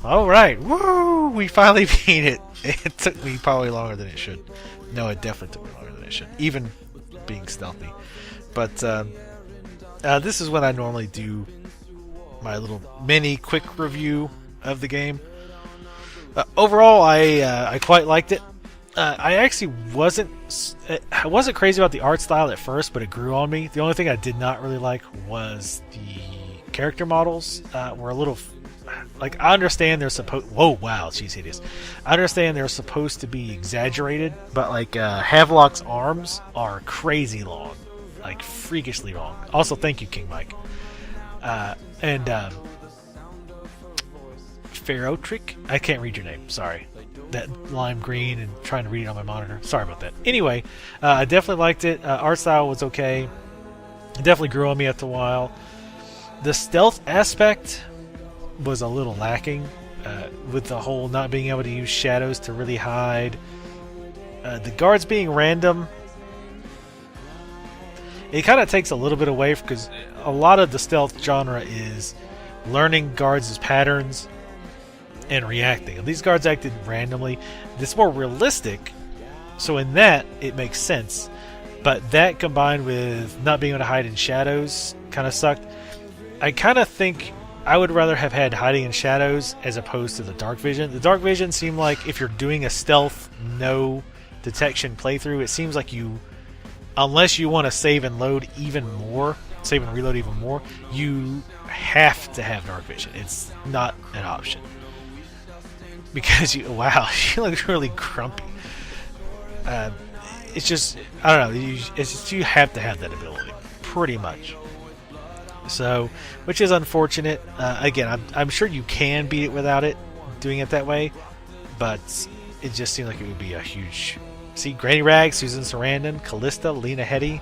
Alright, woo! We finally beat it. It took me probably longer than it should. No, it definitely took me longer than it should. Even being stealthy. But this is when I normally do my little mini quick review of the game. Overall, I quite liked it. I actually I wasn't crazy about the art style at first, but it grew on me. The only thing I did not really like was the character models were a little like, I understand they're supposed. Whoa, wow, she's hideous. I understand they're supposed to be exaggerated, but like Havelock's arms are crazy long, like freakishly long. Also, thank you, King Mike. And Pharaoh Trick. I can't read your name. Sorry. That lime green and trying to read it on my monitor. Sorry about that. Anyway, I definitely liked it. Art style was okay. It definitely grew on me after a while. The stealth aspect was a little lacking with the whole not being able to use shadows to really hide. The guards being random, it kind of takes a little bit away because a lot of the stealth genre is learning guards' patterns and reacting. These guards acted randomly. It's more realistic, so in that it makes sense. But that combined with not being able to hide in shadows kind of sucked. I kind of think I would rather have had hiding in shadows as opposed to the dark vision. The dark vision seemed like if you're doing a stealth no detection playthrough, it seems like you, unless you want to save and load even more, save and reload even more, you have to have dark vision. It's not an option. Because wow, she looks really grumpy. It's just, I don't know, it's just, you have to have that ability, pretty much. So, which is unfortunate. Again, I'm sure you can beat it without it, doing it that way, but it just seemed like it would be a huge... See, Granny Rag, Susan Sarandon, Callista, Lena Headey,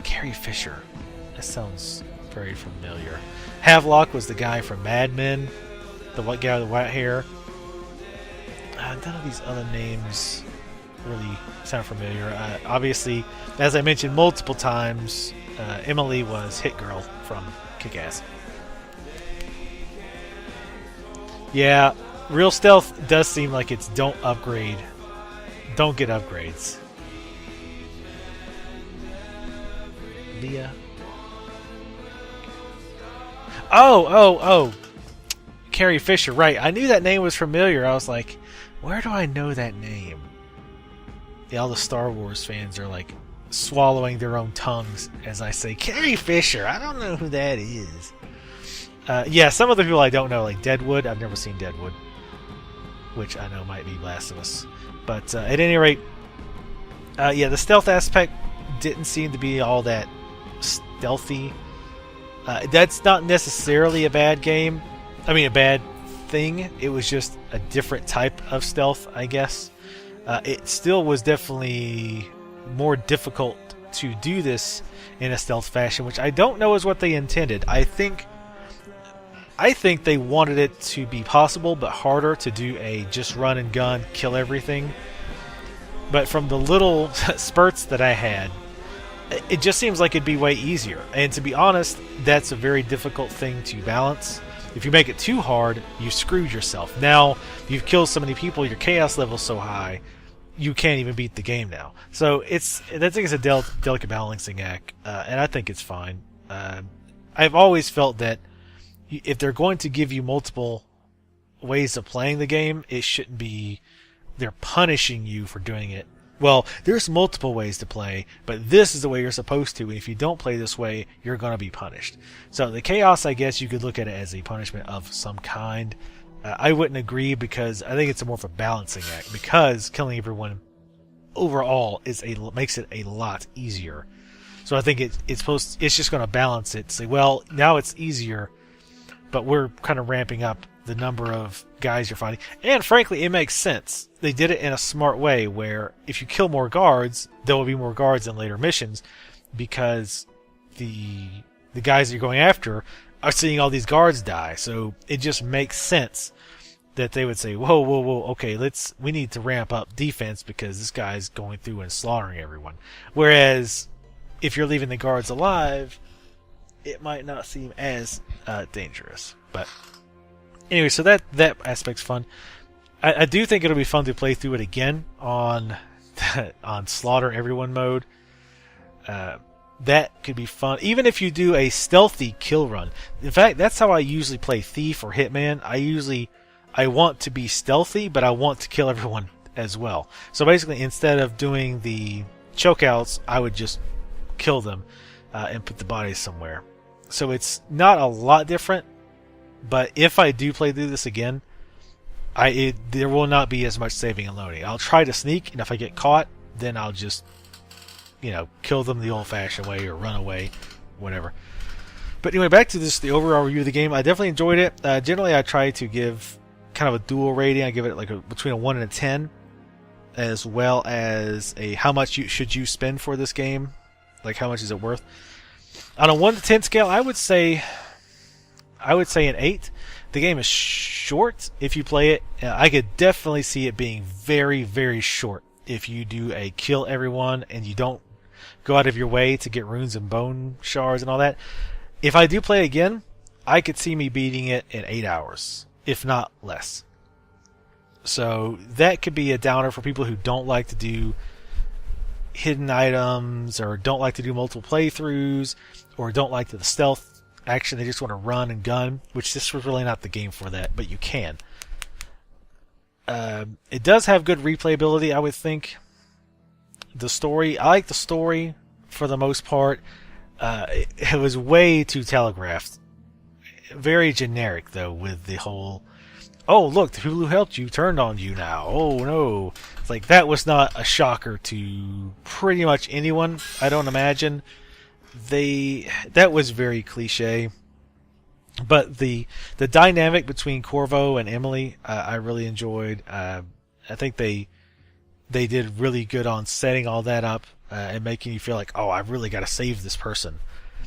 Carrie Fisher. That sounds very familiar. Havelock was the guy from Mad Men, the white guy with the white hair. None of these other names really sound familiar. Obviously, as I mentioned multiple times, Emily was Hit Girl from Kick-Ass. Yeah, real stealth does seem like it's don't upgrade. Don't get upgrades. Leah. Oh. Carrie Fisher, right. I knew that name was familiar. I was like, where do I know that name? Yeah, all the Star Wars fans are like swallowing their own tongues as I say, Carrie Fisher, I don't know who that is. Yeah, some of the people I don't know, like Deadwood. I've never seen Deadwood, which I know might be Last of Us. But at any rate, yeah, the stealth aspect didn't seem to be all that stealthy. That's not necessarily a bad game. I mean, a bad thing. It was just a different type of stealth, I guess. It still was definitely more difficult to do this in a stealth fashion, which I don't know is what they intended. I think they wanted it to be possible, but harder to do a just run and gun, kill everything. But from the little spurts that I had, it just seems like it'd be way easier. And to be honest, that's a very difficult thing to balance. If you make it too hard, you screwed yourself. Now, you've killed so many people, your chaos level's so high, you can't even beat the game now. So I think it's a delicate balancing act, and I think it's fine. I've always felt that if they're going to give you multiple ways of playing the game, it shouldn't be they're punishing you for doing it. Well, there's multiple ways to play, but this is the way you're supposed to, and if you don't play this way, you're going to be punished. So the chaos, I guess you could look at it as a punishment of some kind. I wouldn't agree because I think it's more of a balancing act, because killing everyone overall makes it a lot easier. So I think it's just going to balance it. Say, well, now it's easier, but we're kind of ramping up the number of guys you're fighting. And frankly, it makes sense. They did it in a smart way where if you kill more guards, there will be more guards in later missions because the guys you're going after are seeing all these guards die. So it just makes sense that they would say, whoa, okay, we need to ramp up defense because this guy's going through and slaughtering everyone. Whereas if you're leaving the guards alive, it might not seem as dangerous. But Anyway, so that aspect's fun. I do think it'll be fun to play through it again on on slaughter everyone mode. That could be fun, even if you do a stealthy kill run. In fact, that's how I usually play Thief or Hitman. I want to be stealthy, but I want to kill everyone as well. So basically, instead of doing the chokeouts, I would just kill them and put the bodies somewhere. So it's not a lot different, but if I do play through this again, there will not be as much saving and loading. I'll try to sneak, and if I get caught, then I'll just, kill them the old-fashioned way or run away, whatever. But anyway, back to the overall review of the game. I definitely enjoyed it. Generally, I try to give kind of a dual rating. I give it like between a 1 and a 10, as well as a how much should you spend for this game, like how much is it worth. On a 1 to 10 scale, I would say an 8. The game is short if you play it. I could definitely see it being very, very short if you do a kill everyone and you don't go out of your way to get runes and bone shards and all that. If I do play it again, I could see me beating it in 8 hours, if not less. So that could be a downer for people who don't like to do hidden items or don't like to do multiple playthroughs or don't like the stealth action. They just want to run and gun, which this was really not the game for that, but you can. It does have good replayability, I would think. The story, I like the story for the most part. It was way too telegraphed. Very generic, though, with the whole, oh, look, the people who helped you turned on you now. Oh, no. It's like, that was not a shocker to pretty much anyone, I don't imagine. That was very cliche. But the dynamic between Corvo and Emily, I really enjoyed. I think they did really good on setting all that up and making you feel like, oh, I've really got to save this person.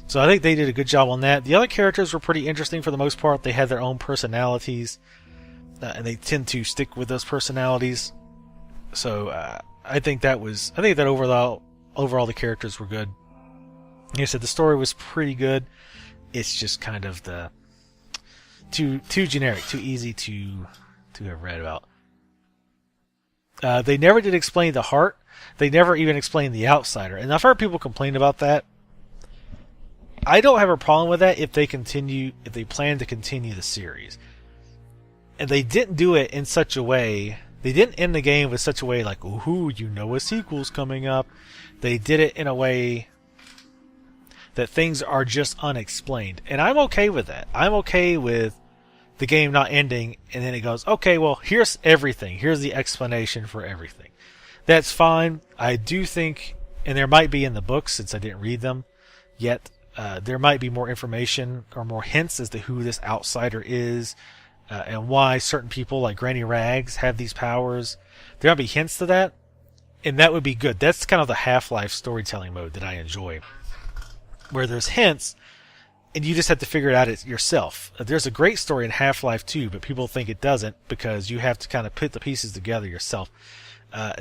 So I think they did a good job on that. The other characters were pretty interesting for the most part. They had their own personalities, and they tend to stick with those personalities. So I think that overall the characters were good. Like I said, the story was pretty good. It's just kind of too generic, too easy to have read about. They never did explain the heart. They never even explained the outsider. And I've heard people complain about that. I don't have a problem with that if they plan to continue the series. And they didn't do it in such a way. They didn't end the game with such a way like, ooh, a sequel's coming up. They did it in a way that things are just unexplained. And I'm okay with that. I'm okay with the game not ending and then it goes, okay, well, here's everything. Here's the explanation for everything. That's fine. I do think, and there might be in the books since I didn't read them yet, there might be more information or more hints as to who this outsider is and why certain people like Granny Rags have these powers. There might be hints to that, and that would be good. That's kind of the Half-Life storytelling mode that I enjoy, where there's hints, and you just have to figure it out yourself. There's a great story in Half-Life 2, but people think it doesn't because you have to kind of put the pieces together yourself.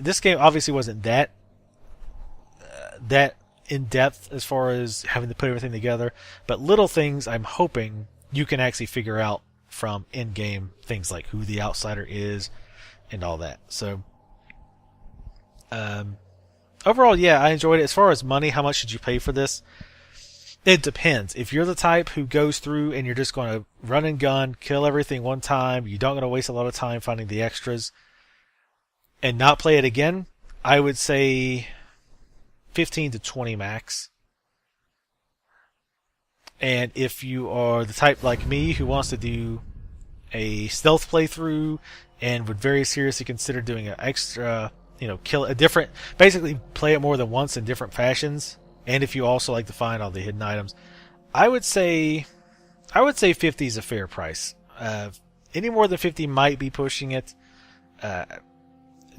This game obviously wasn't that in-depth as far as having to put everything together, but little things I'm hoping you can actually figure out from in-game, things like who the outsider is and all that. So, overall, yeah, I enjoyed it. As far as money, how much should you pay for this? It depends. If you're the type who goes through and you're just going to run and gun, kill everything one time, you don't going to waste a lot of time finding the extras, and not play it again, I would say 15 to 20 max. And if you are the type like me who wants to do a stealth playthrough and would very seriously consider doing an extra, basically play it more than once in different fashions, and if you also like to find all the hidden items, I would say 50 is a fair price. Any more than 50 might be pushing it.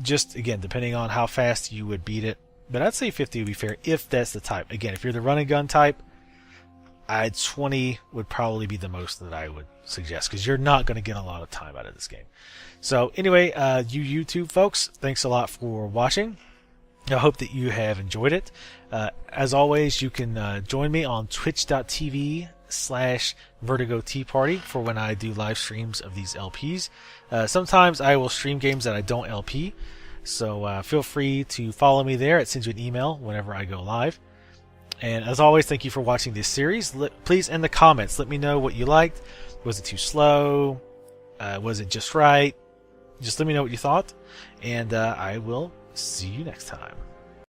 Just again, depending on how fast you would beat it. But I'd say 50 would be fair if that's the type. Again, if you're the run and gun type, 20 would probably be the most that I would suggest, because you're not going to get a lot of time out of this game. So anyway, you YouTube folks, thanks a lot for watching. I hope that you have enjoyed it. As always, you can join me on twitch.tv Vertigo Tea Party for when I do live streams of these LPs. Sometimes I will stream games that I don't LP, so feel free to follow me there. It sends you an email whenever I go live. And as always, thank you for watching this series. Please, in the comments, let me know what you liked. Was it too slow? Was it just right? Just let me know what you thought, and I will see you next time.